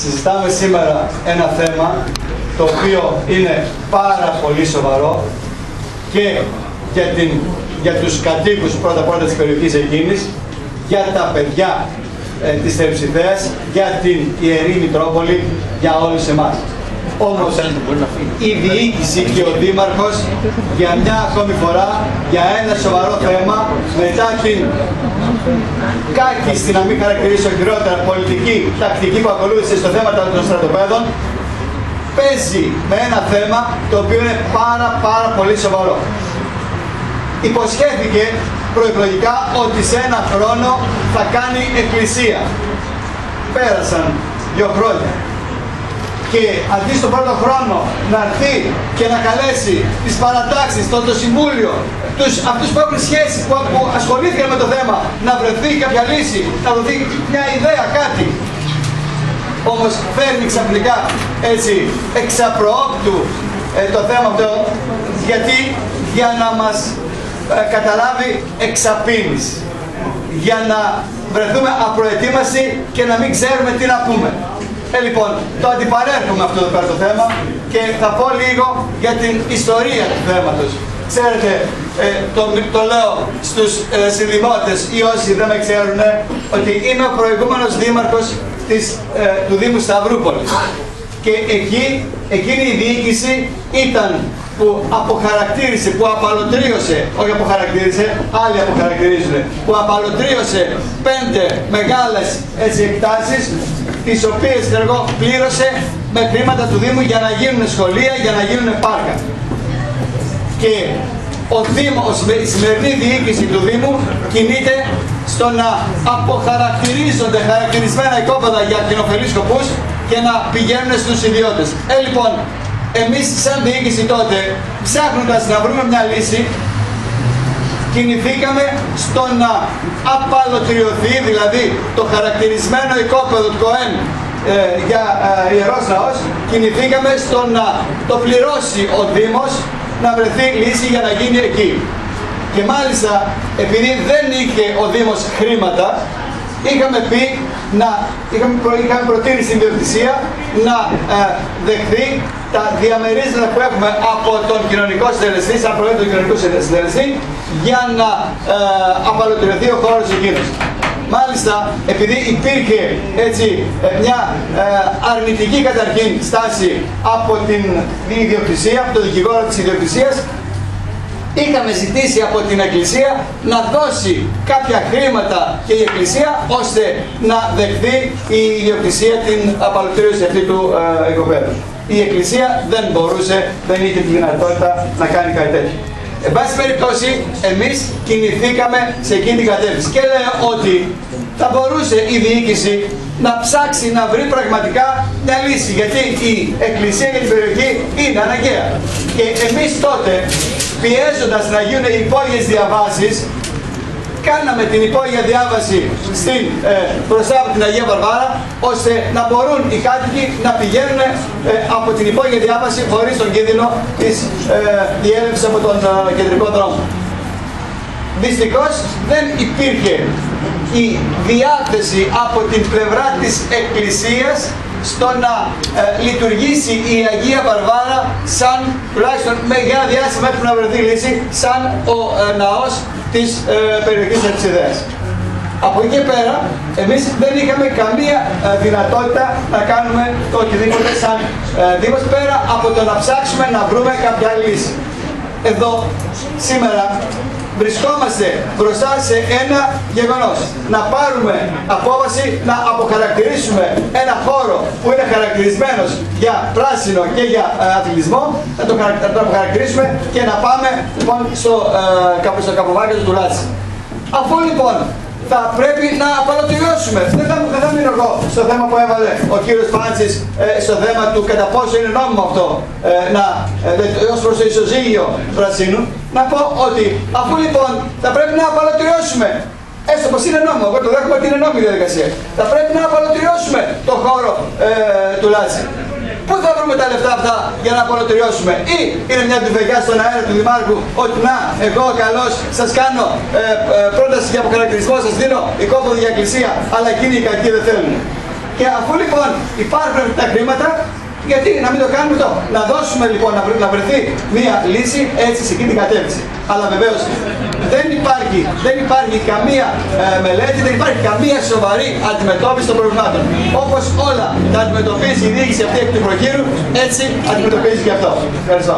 Συζητάμε σήμερα ένα θέμα το οποίο είναι πάρα πολύ σοβαρό και για τους κατοίκους πρώτα της περιοχής εκείνης, για τα παιδιά της Θερψηθέας, για την Ιερή Μητρόπολη, για όλους εμάς. Όμως η διοίκηση και ο Δήμαρχος για μια ακόμη φορά, για ένα σοβαρό θέμα, μετά την κάκιστη, να μην χαρακτηρίσω χειρότερα, πολιτική τακτική που ακολούθησε στο θέμα των στρατοπέδων, παίζει με ένα θέμα το οποίο είναι πάρα πολύ σοβαρό. Υποσχέθηκε προεκλογικά ότι σε ένα χρόνο θα κάνει εκκλησία. Πέρασαν 2 χρόνια. Και αντί στον πρώτο χρόνο να έρθει και να καλέσει τις παρατάξεις, το συμβούλιο, αυτούς που έχουν σχέση, που ασχολήθηκαν με το θέμα, να βρεθεί κάποια λύση, να δοθεί μια ιδέα, κάτι. Όμως φέρνει ξαφνικά έτσι εξαπροόπτου το θέμα αυτό, γιατί για να μας καταλάβει εξαπίνης, για να βρεθούμε απροετοίμαστοι και να μην ξέρουμε τι να πούμε. Λοιπόν, το αντιπαρέρχομαι αυτό εδώ πέρα το θέμα και θα πω λίγο για την ιστορία του θέματος. Ξέρετε, το λέω στους συνδημότες ή όσοι δεν με ξέρουν, ότι είμαι ο προηγούμενος δήμαρχος του Δήμου Σταυρούπολης. Και εκείνη η διοίκηση ήταν που αποχαρακτήρισε, που απαλωτρίωσε, όχι αποχαρακτήρισε, άλλοι αποχαρακτηρίζουν, που απαλωτρίωσε 5 μεγάλες εκτάσεις, τις οποίες πλήρωσε με χρήματα του Δήμου για να γίνουν σχολεία, για να γίνουν πάρκα. Και η σημερινή διοίκηση του Δήμου κινείται στο να αποχαρακτηρίζονται χαρακτηρισμένα οικόπεδα για κοινοφελείς σκοπούς και να πηγαίνουν στους ιδιώτες. Λοιπόν, εμείς σαν διοίκηση τότε, ψάχνοντας να βρούμε μια λύση, κινηθήκαμε στο να απαλωτριωθεί, δηλαδή το χαρακτηρισμένο οικόπεδο του ΚΟΕΝ για Ιερός Ναός, κινηθήκαμε στο να το πληρώσει ο Δήμος, να βρεθεί λύση για να γίνει εκεί. Και μάλιστα, επειδή δεν είχε ο Δήμος χρήματα, είχαμε προτείνει στην ιδιοκτησία να δεχθεί τα διαμερίσματα που έχουμε από τον κοινωνικό συντελεστή, σαν προϊόν του κοινωνικού συντελεστή, για να απαλωτριωθεί ο χώρος εκείνος. Μάλιστα, επειδή υπήρχε έτσι μια αρνητική καταρχήν στάση από την ιδιοκτησία, από τον δικηγόρο της ιδιοκτησίας, είχαμε ζητήσει από την Εκκλησία να δώσει κάποια χρήματα και η Εκκλησία ώστε να δεχθεί η ιδιοκτησία την απαλωτρίωση αυτή του οικοπαίδου. Η Εκκλησία δεν μπορούσε, δεν είχε τη δυνατότητα να κάνει κάτι τέτοιο. Εν πάση περιπτώσει, εμείς κινηθήκαμε σε εκείνη την κατεύθυνση και λέω ότι θα μπορούσε η διοίκηση να ψάξει να βρει πραγματικά μια λύση, γιατί η Εκκλησία για την περιοχή είναι αναγκαία. Και εμείς τότε, πιέζοντας να γίνουν οι υπόγειες διαβάσεις, κάναμε την υπόγεια διάβαση μπροστά από την Αγία Βαρβάρα, ώστε να μπορούν οι κάτοικοι να πηγαίνουν από την υπόγεια διάβαση χωρίς τον κίνδυνο της διέλευσης από τον κεντρικό δρόμο. Δυστυχώς δεν υπήρχε η διάθεση από την πλευρά της Εκκλησίας στο να λειτουργήσει η Αγία Βαρβάρα σαν, τουλάχιστον μεγάλα διάστημα μέχρι να βρεθεί λύση, σαν ο ναός της περιοχής Θερψηθέας. Από εκεί και πέρα, εμείς δεν είχαμε καμία δυνατότητα να κάνουμε το οτιδήποτε σαν Δήμος, πέρα από το να ψάξουμε να βρούμε κάποια λύση. Εδώ, σήμερα, βρισκόμαστε μπροστά σε ένα γεγονός. Να πάρουμε απόφαση να αποχαρακτηρίσουμε ένα χώρο που είναι χαρακτηρισμένος για πράσινο και για αθλητισμό, να το αποχαρακτηρίσουμε και να πάμε λοιπόν στο καποβάκι του Λάτση. Αφού λοιπόν θα πρέπει να απαλωτριώσουμε. Δεν θα μείνω εγώ στο θέμα που έβαλε ο κύριος Πάντσης, στο θέμα του κατά πόσο είναι νόμιμο αυτό, ως προς το ισοζύγιο πρασίνου. Να πω ότι αφού λοιπόν θα πρέπει να απαλωτριώσουμε, έστω πως είναι νόμιμο, εγώ το δέχομαι ότι είναι νόμιμη διαδικασία, θα πρέπει να απαλωτριώσουμε το χώρο του Λάτση. Πού θα βρούμε τα λεφτά αυτά για να απολωτριώσουμε? Ή είναι μια τουφεκιά στον αέρα του Δημάρχου ότι να, εγώ καλώς σας κάνω πρόταση για αποχαρακτηρισμό, σας δίνω οικόπεδο για εκκλησία, αλλά εκείνοι οι κακοί δεν θέλουν. Και αφού λοιπόν υπάρχουν τα χρήματα, γιατί να μην το κάνουμε το. Να δώσουμε λοιπόν να βρεθεί μια λύση έτσι σε εκείνη την κατεύθυνση. Αλλά βεβαίως δεν υπάρχει καμία μελέτη, δεν υπάρχει καμία σοβαρή αντιμετώπιση των προβλημάτων. Όπως όλα τα αντιμετωπίζει η διοίκηση αυτή εκ του προκείρου, έτσι αντιμετωπίζει και αυτό. Ευχαριστώ.